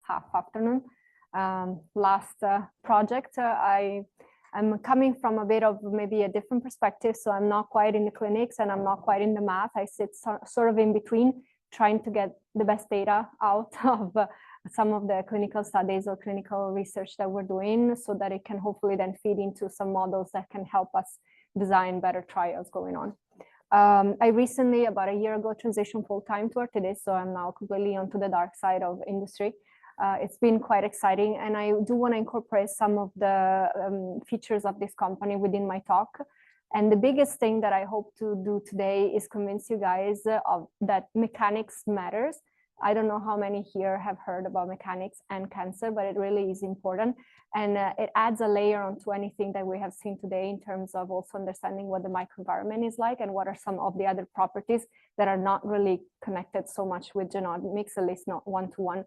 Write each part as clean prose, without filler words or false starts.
half afternoon. Last project, I'm coming from a bit of maybe a different perspective, so I'm not quite in the clinics and I'm not quite in the math. I sit sort of in between, trying to get the best data out of some of the clinical studies or clinical research that we're doing, so that it can hopefully then feed into some models that can help us design better trials going on. I recently, about a year ago, transitioned full-time to ARTIDIS, so I'm now completely onto the dark side of industry. It's been quite exciting, and I do want to incorporate some of the features of this company within my talk. And the biggest thing that I hope to do today is convince you guys that mechanics matters. I don't know how many here have heard about mechanics and cancer, but it really is important. And it adds a layer onto anything that we have seen today in terms of also understanding what the microenvironment is like and what are some of the other properties that are not really connected so much with genomics, at least not one-to-one.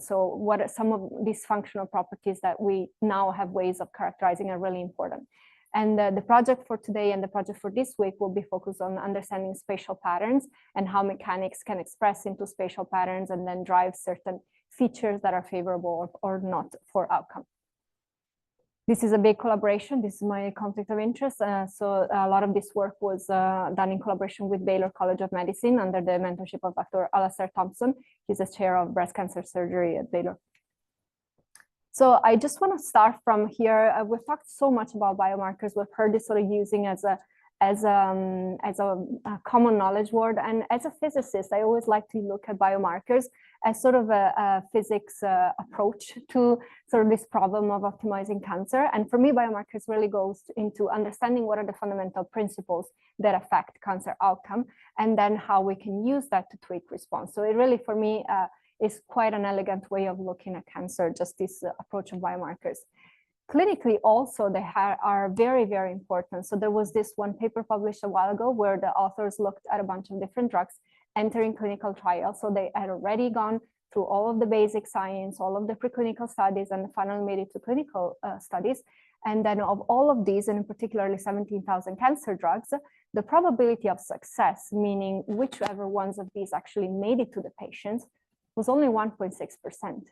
So what are some of these functional properties that we now have ways of characterizing are really important. And the project for today and the project for this week will be focused on understanding spatial patterns and how mechanics can express into spatial patterns and then drive certain features that are favorable or not for outcome. This is a big collaboration. This is my conflict of interest. So a lot of this work was done in collaboration with Baylor College of Medicine under the mentorship of Dr. Alastair Thompson. He's a chair of breast cancer surgery at Baylor. So I just want to start from here. We've talked so much about biomarkers. We've heard this sort of using as a common knowledge word. And as a physicist, I always like to look at biomarkers as sort of a physics approach to sort of this problem of optimizing cancer. And for me, biomarkers really goes into understanding what are the fundamental principles that affect cancer outcome, and then how we can use that to tweak response. So it really, for me, is quite an elegant way of looking at cancer, just this approach of biomarkers. Clinically also, they are very, very important. So there was this one paper published a while ago where the authors looked at a bunch of different drugs entering clinical trials. So they had already gone through all of the basic science, all of the preclinical studies, and finally made it to clinical studies. And then of all of these, and in particularly 17,000 cancer drugs, the probability of success, meaning whichever ones of these actually made it to the patients, was only 1.6%.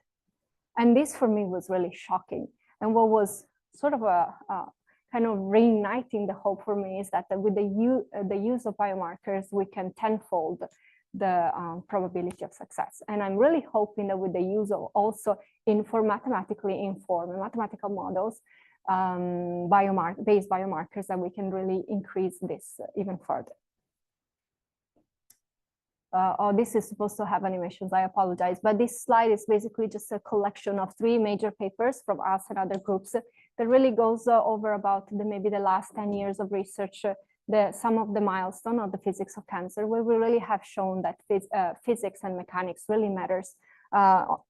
And this for me was really shocking. And what was sort of a kind of reigniting the hope for me is that with the use of biomarkers, we can tenfold the probability of success. And I'm really hoping that with the use of also mathematically informed mathematical models, based biomarkers, that we can really increase this even further. Oh, this is supposed to have animations, I apologize. But this slide is basically just a collection of 3 major papers from us and other groups that really goes over about maybe the last 10 years of research, some of the milestone of the physics of cancer, where we really have shown that physics and mechanics really matters.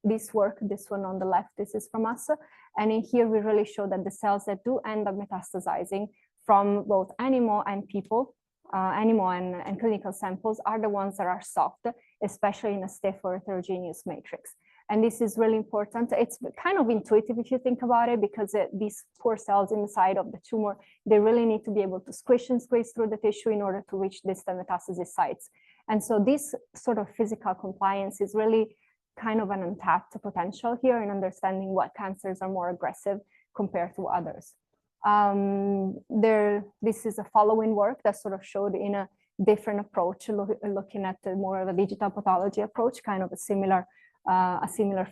This work, this one on the left, this is from us. And in here, we really show that the cells that do end up metastasizing from both animal and people, animal and clinical samples, are the ones that are soft, especially in a stiff or heterogeneous matrix. And this is really important. It's kind of intuitive if you think about it, because these poor cells inside of the tumor, they really need to be able to squish and squeeze through the tissue in order to reach distant metastasis sites. And so this sort of physical compliance is really kind of an untapped potential here in understanding what cancers are more aggressive compared to others. This is a following work that sort of showed in a different approach, looking at more of a digital pathology approach, kind of a similar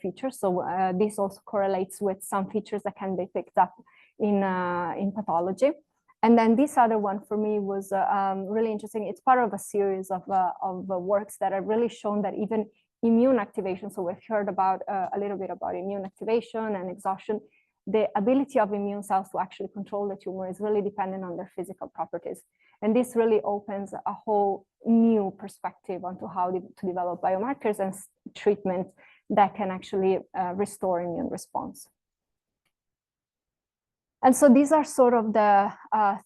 feature. So this also correlates with some features that can be picked up in pathology. And then this other one for me was really interesting. It's part of a series of works that have really shown that even immune activation, so we've heard about a little bit about immune activation and exhaustion, the ability of immune cells to actually control the tumor is really dependent on their physical properties. And this really opens a whole new perspective onto how to develop biomarkers and treatments that can actually restore immune response. And so these are sort of the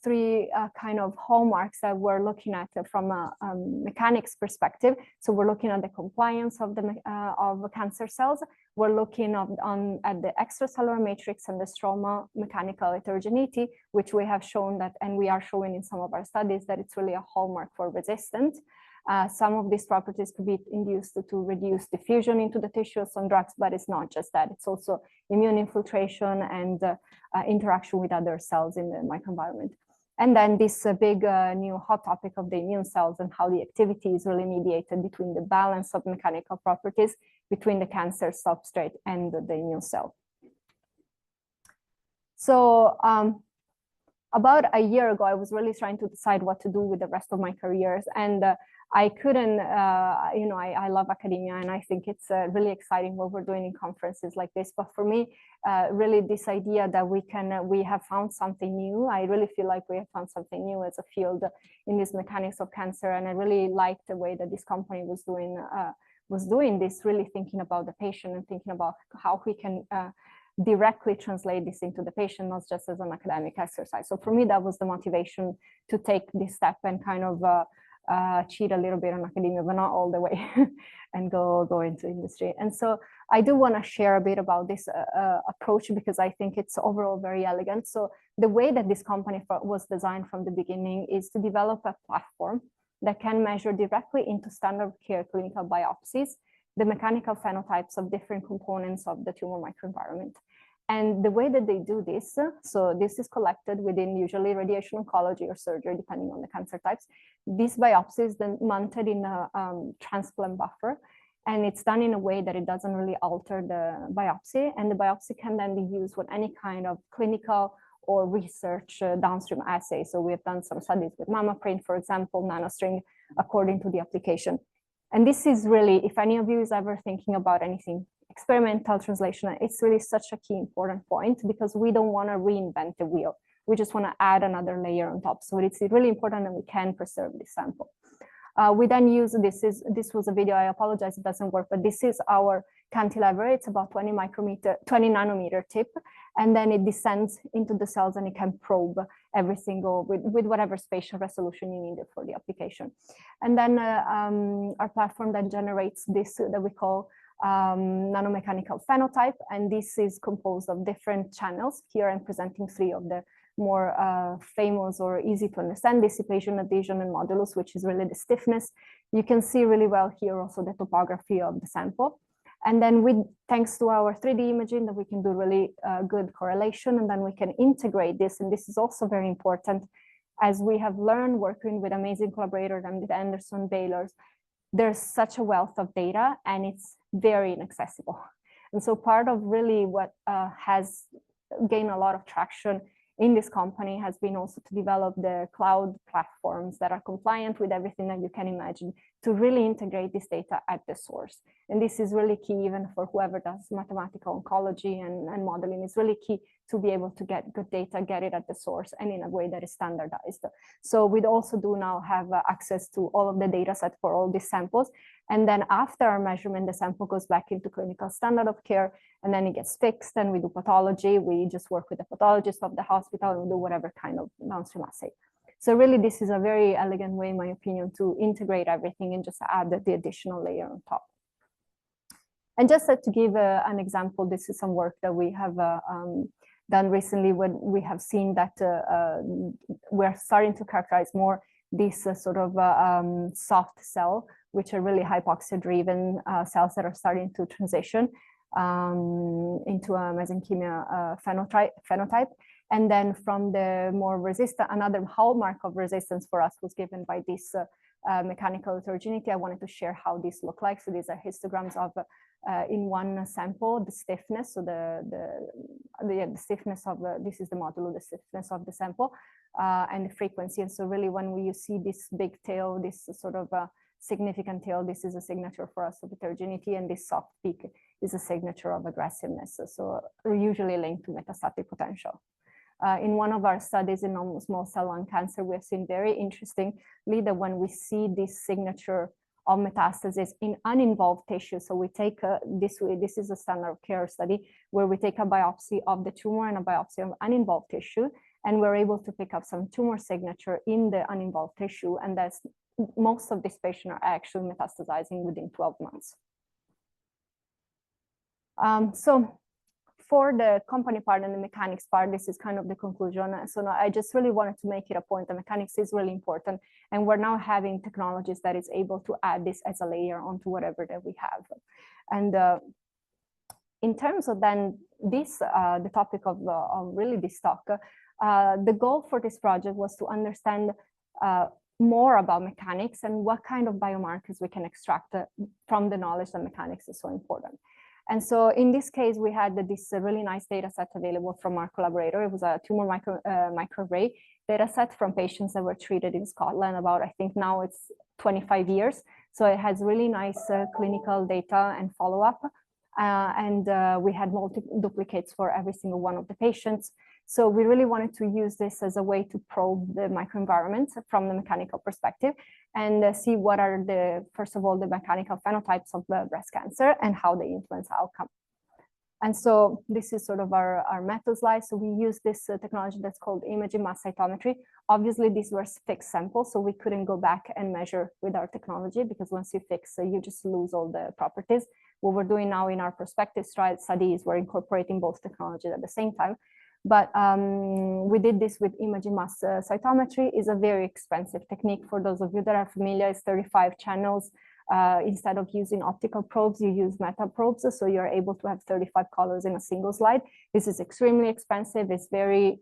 3 kind of hallmarks that we're looking at from a mechanics perspective. So we're looking at the compliance of the cancer cells. We're looking at the extracellular matrix and the stroma mechanical heterogeneity, which we have shown that, and we are showing in some of our studies, that it's really a hallmark for resistance. Some of these properties could be induced to reduce diffusion into the tissue of some drugs, but it's not just that. It's also immune infiltration and interaction with other cells in the microenvironment. And then this big new hot topic of the immune cells and how the activity is really mediated between the balance of mechanical properties between the cancer substrate and the immune cell. So about a year ago, I was really trying to decide what to do with the rest of my careers. And I couldn't, you know, I love academia and I think it's really exciting what we're doing in conferences like this. But for me, really this idea that we have found something new. I really feel like we have found something new as a field in this mechanics of cancer. And I really liked the way that this company was doing this, really thinking about the patient and thinking about how we can directly translate this into the patient, not just as an academic exercise. So for me, that was the motivation to take this step and kind of cheat a little bit on academia, but not all the way, and go into industry. And so I do want to share a bit about this approach because I think it's overall very elegant. So the way that this company was designed from the beginning is to develop a platform that can measure directly into standard of care clinical biopsies the mechanical phenotypes of different components of the tumor microenvironment. And the way that they do this, so this is collected within usually radiation oncology or surgery, depending on the cancer types. These biopsies then mounted in a transplant buffer, and it's done in a way that it doesn't really alter the biopsy, and the biopsy can then be used with any kind of clinical or research downstream assay. So we have done some studies with MammaPrint, for example, nanostring, according to the application. And this is really, if any of you is ever thinking about anything experimental translation, it's really such a key important point because we don't want to reinvent the wheel. We just want to add another layer on top. So it's really important that we can preserve this sample. We then use, this was a video, I apologize, it doesn't work, but this is our cantilever. It's about 20 nanometer tip, and then it descends into the cells and it can probe every single, with whatever spatial resolution you need for the application. And then our platform then generates this that we call nanomechanical phenotype, and this is composed of different channels. Here I'm presenting 3 of the more famous or easy to understand: dissipation, adhesion, and modulus, which is really the stiffness. You can see really well here also the topography of the sample. And then thanks to our 3D imaging, that we can do really good correlation, and then we can integrate this. And this is also very important, as we have learned working with amazing collaborators and with Anderson, Baylor. There's such a wealth of data, and it's very inaccessible. And so part of really what has gained a lot of traction in this company has been also to develop the cloud platforms that are compliant with everything that you can imagine to really integrate this data at the source. And this is really key even for whoever does mathematical oncology and modeling. It's really key to be able to get good data, get it at the source and in a way that is standardized. So we also do now have access to all of the data set for all these samples. And then after our measurement, the sample goes back into clinical standard of care, and then it gets fixed, and we do pathology. We just work with the pathologist of the hospital and we do whatever kind of downstream assay. So really, this is a very elegant way, in my opinion, to integrate everything and just add the additional layer on top. And just to give an example, this is some work that we have done recently when we have seen that we're starting to characterize more this sort of soft cell, which are really hypoxia-driven cells that are starting to transition into a mesenchyma phenotype. And then from the more resistant, another hallmark of resistance for us was given by this mechanical heterogeneity. I wanted to share how this look like. So these are histograms of, in one sample, the stiffness. So the stiffness of, this is the modulo, the stiffness of the sample, and the frequency. And so really when you see this big tail, this sort of significant tail, this is a signature for us of heterogeneity, and this soft peak is a signature of aggressiveness. So usually linked to metastatic potential. In one of our studies in non-small cell lung cancer, we have seen very interestingly that when we see this signature of metastasis in uninvolved tissue, so we take this is a standard of care study where we take a biopsy of the tumor and a biopsy of uninvolved tissue, and we're able to pick up some tumor signature in the uninvolved tissue, and that's most of these patients are actually metastasizing within 12 months. So for the company part and the mechanics part, this is kind of the conclusion. So now I just really wanted to make it a point. The mechanics is really important, and we're now having technologies that is able to add this as a layer onto whatever that we have. And in terms of then this, the topic of really this talk, the goal for this project was to understand more about mechanics and what kind of biomarkers we can extract from the knowledge that mechanics is so important. And so in this case, we had this really nice data set available from our collaborator. It was a tumor microarray data set from patients that were treated in Scotland about, I think now it's 25 years. So it has really nice clinical data and follow-up. We had multiple duplicates for every single one of the patients. So we really wanted to use this as a way to probe the microenvironment from the mechanical perspective and see what are the, first of all, the mechanical phenotypes of the breast cancer and how they influence outcome. And so this is sort of our method slide. So we use this technology that's called imaging mass cytometry. Obviously, these were fixed samples, so we couldn't go back and measure with our technology because once you fix, you just lose all the properties. What we're doing now in our prospective study is we're incorporating both technologies at the same time. But we did this with imaging mass cytometry. Is a very expensive technique. For those of you that are familiar, it's 35 channels. Instead of using optical probes, you use meta probes. So you're able to have 35 colors in a single slide. This is extremely expensive. It's very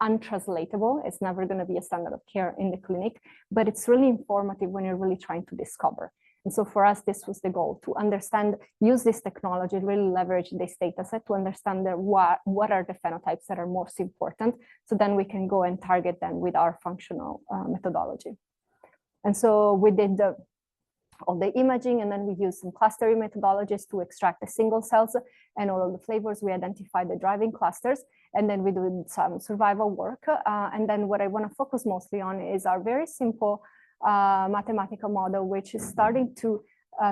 untranslatable. It's never going to be a standard of care in the clinic, but it's really informative when you're really trying to discover. And so for us, this was the goal, to understand, use this technology, really leverage this data set to understand what are the phenotypes that are most important. So then we can go and target them with our functional methodology. And so we did all the imaging, and then we used some clustering methodologies to extract the single cells and all of the flavors. We identified the driving clusters, and then we did some survival work. And then what I want to focus mostly on is our very simple mathematical model, which is starting to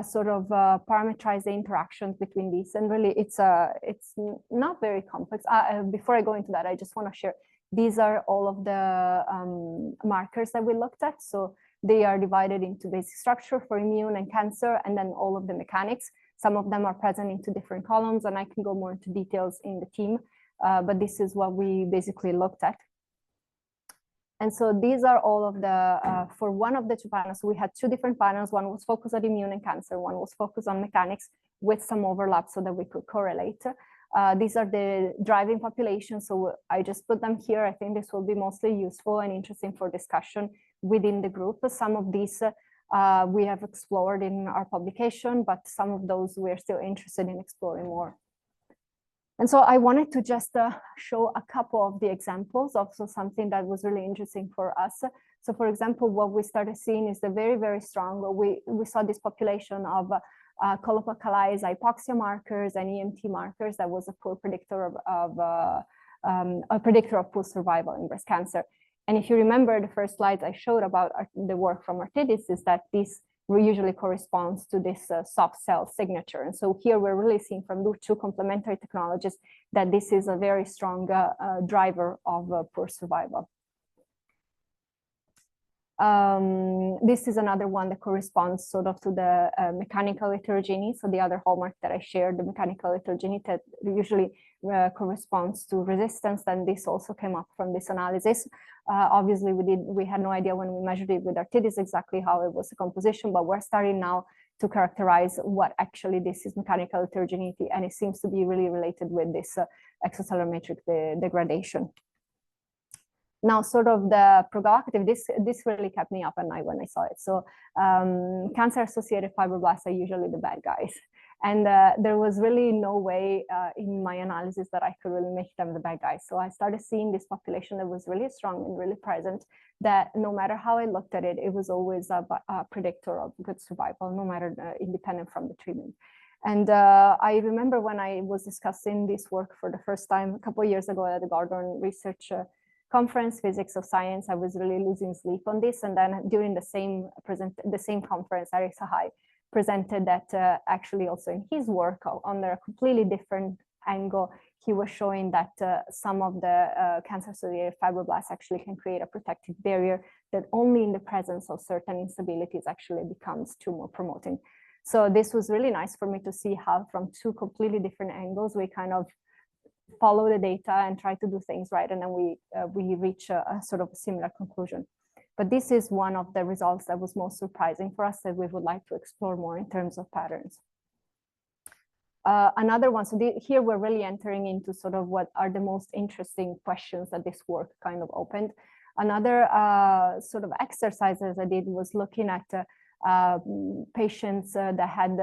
sort of parameterize the interactions between these. And really, it's not very complex. Before I go into that, I just want to share, these are all of the markers that we looked at. So they are divided into basic structure for immune and cancer, and then all of the mechanics. Some of them are present into different columns, and I can go more into details in the team, but this is what we basically looked at. And so these are all of the, for one of the two panels, we had two different panels. One was focused on immune and cancer. One was focused on mechanics with some overlap so that we could correlate. These are the driving populations. So I just put them here. I think this will be mostly useful and interesting for discussion within the group. Some of these we have explored in our publication, but some of those we're still interested in exploring more. And so I wanted to just show a couple of the examples of something that was really interesting for us. So for example, what we started seeing is the very, very strong, we saw this population of colocalized hypoxia markers and EMT markers that was a poor predictor of poor survival in breast cancer. And if you remember the first slides I showed about the work from ARTIDIS, is that this usually corresponds to this soft cell signature. And so here we're really seeing from the two complementary technologies that this is a very strong driver of poor survival. This is another one that corresponds sort of to the mechanical heterogeneity. So the other hallmark that I shared, the mechanical heterogeneity, that usually corresponds to resistance. And this also came up from this analysis. Obviously, we had no idea when we measured it with ARTIDIS exactly how it was a composition, but we're starting now to characterize what actually this is mechanical heterogeneity, and it seems to be really related with this extracellular matrix degradation. Now, sort of the provocative, this really kept me up at night when I saw it. So cancer-associated fibroblasts are usually the bad guys. And there was really no way in my analysis that I could really make them the bad guys. So I started seeing this population that was really strong and really present, that no matter how I looked at it, it was always a predictor of good survival, no matter independent from the treatment. And I remember when I was discussing this work for the first time a couple of years ago at the Gordon Research Conference, Physics of Science, I was really losing sleep on this. And then during the same conference, Eric Sahai presented that actually also in his work under a completely different angle, he was showing that some of the cancer-associated fibroblasts actually can create a protective barrier that only in the presence of certain instabilities actually becomes tumor promoting. So this was really nice for me to see how from two completely different angles, we kind of follow the data and try to do things right, and then we reach a sort of similar conclusion. But this is one of the results that was most surprising for us, that we would like to explore more in terms of patterns. Another one, so here we're really entering into sort of what are the most interesting questions that this work kind of opened. Another sort of exercises I did was looking at patients that had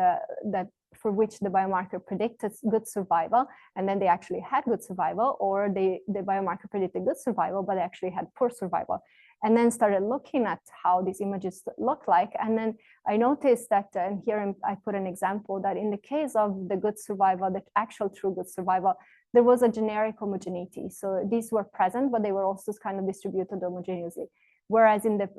for which the biomarker predicted good survival, and then they actually had good survival, or the biomarker predicted good survival, but they actually had poor survival. And then started looking at how these images look like. And then I noticed that, and here I put an example, that in the case of the good survival, the actual true good survival, there was a generic homogeneity. So these were present, but they were also kind of distributed homogeneously. Whereas in the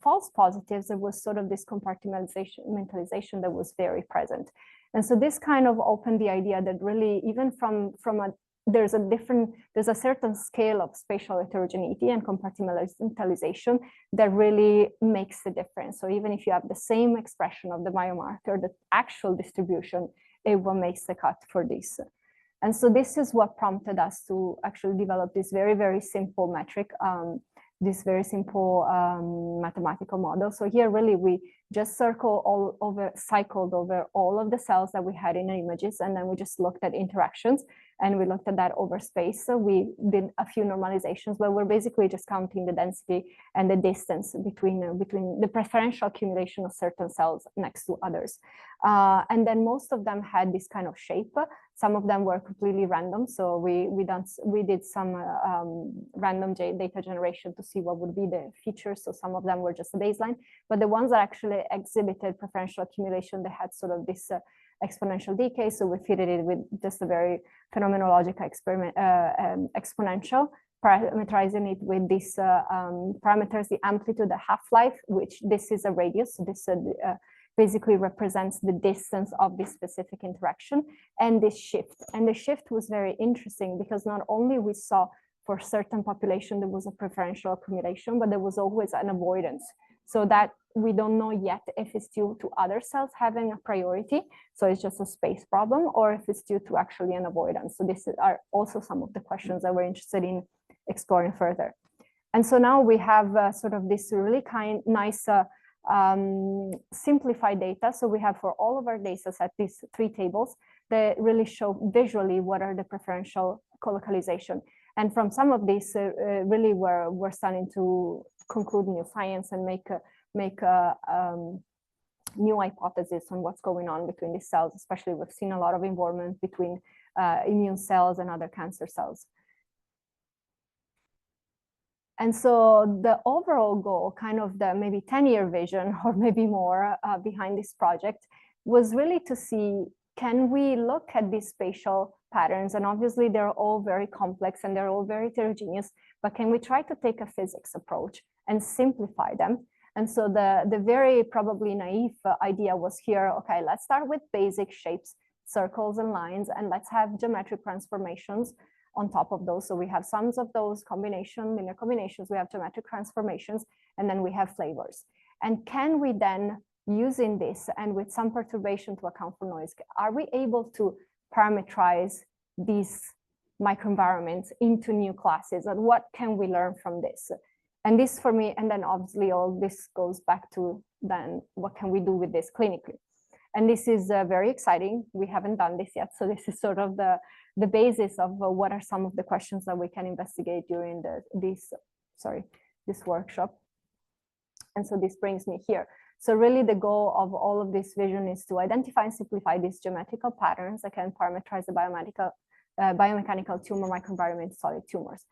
false positives, there was sort of this compartmentalization that was very present. And so this kind of opened the idea that really, even from a there's a certain scale of spatial heterogeneity and compartmentalization that really makes a difference. So even if you have the same expression of the biomarker, the actual distribution, it will make the cut for this. And so this is what prompted us to actually develop this very, very simple metric, this very simple mathematical model. So here really we just cycled over all of the cells that we had in the images, and then we just looked at interactions, and we looked at that over space. So we did a few normalizations, but we're basically just counting the density and the distance between the preferential accumulation of certain cells next to others. And then most of them had this kind of shape. Some of them were completely random. So we did some random data generation to see what would be the features. So some of them were just a baseline, but the ones that actually exhibited preferential accumulation, they had sort of this exponential decay. So we fitted it with just a very phenomenological exponential, parameterizing it with these parameters, the amplitude, the half-life, which this is a radius. So this basically represents the distance of this specific interaction, and this shift. And the shift was very interesting because not only we saw for certain population there was a preferential accumulation, but there was always an avoidance. So that we don't know yet if it's due to other cells having a priority, so it's just a space problem, or if it's due to actually an avoidance. So these are also some of the questions that we're interested in exploring further. And so now we have sort of this really nice simplified data. So we have for all of our data set these 3 tables that really show visually what are the preferential colocalization. And from some of these, really we're starting to conclude new science and make new hypotheses on what's going on between these cells. Especially, we've seen a lot of involvement between immune cells and other cancer cells. And so the overall goal, kind of the maybe 10-year vision or maybe more behind this project, was really to see, can we look at these spatial patterns? And obviously they're all very complex and they're all very heterogeneous, but can we try to take a physics approach and simplify them? And so the very probably naive idea was here, okay, let's start with basic shapes, circles and lines, and let's have geometric transformations on top of those. So we have sums of those linear combinations, we have geometric transformations, and then we have flavors. And can we then, using this and with some perturbation to account for noise, are we able to parameterize these microenvironments into new classes? And what can we learn from this? And this for me, and then obviously all this goes back to then what can we do with this clinically? And this is very exciting. We haven't done this yet. So this is sort of the basis of what are some of the questions that we can investigate during this workshop. And so this brings me here. So really the goal of all of this vision is to identify and simplify these geometrical patterns that can parameterize the biomechanical tumor microenvironment solid tumors.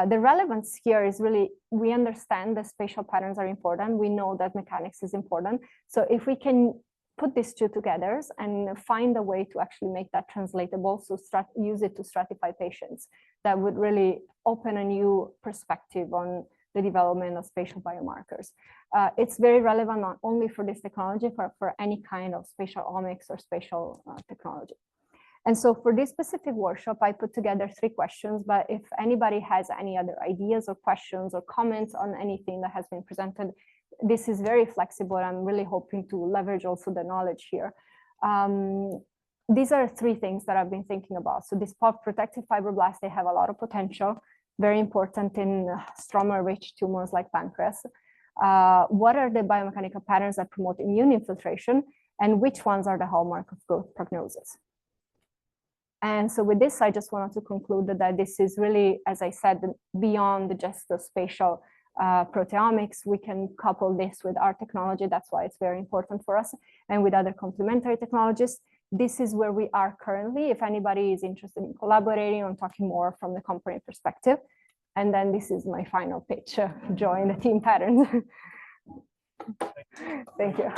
The relevance here is really, we understand that spatial patterns are important. We know that mechanics is important. So if we can put these two together and find a way to actually make that translatable, so use it to stratify patients, that would really open a new perspective on the development of spatial biomarkers. It's very relevant not only for this technology, but for any kind of spatial omics or spatial technology. And so for this specific workshop, I put together 3 questions, but if anybody has any other ideas or questions or comments on anything that has been presented, this is very flexible. I'm really hoping to leverage also the knowledge here. these are three things that I've been thinking about. So these protective fibroblasts, they have a lot of potential, very important in stroma-rich tumors like pancreas. What are the biomechanical patterns that promote immune infiltration, and which ones are the hallmark of good prognosis? And so with this, I just wanted to conclude that this is really, as I said, beyond just the spatial proteomics. We can couple this with our technology. That's why it's very important for us, and with other complementary technologies. This is where we are currently. If anybody is interested in collaborating on talking more from the company perspective. And then this is my final pitch, join the team patterns. Thank you.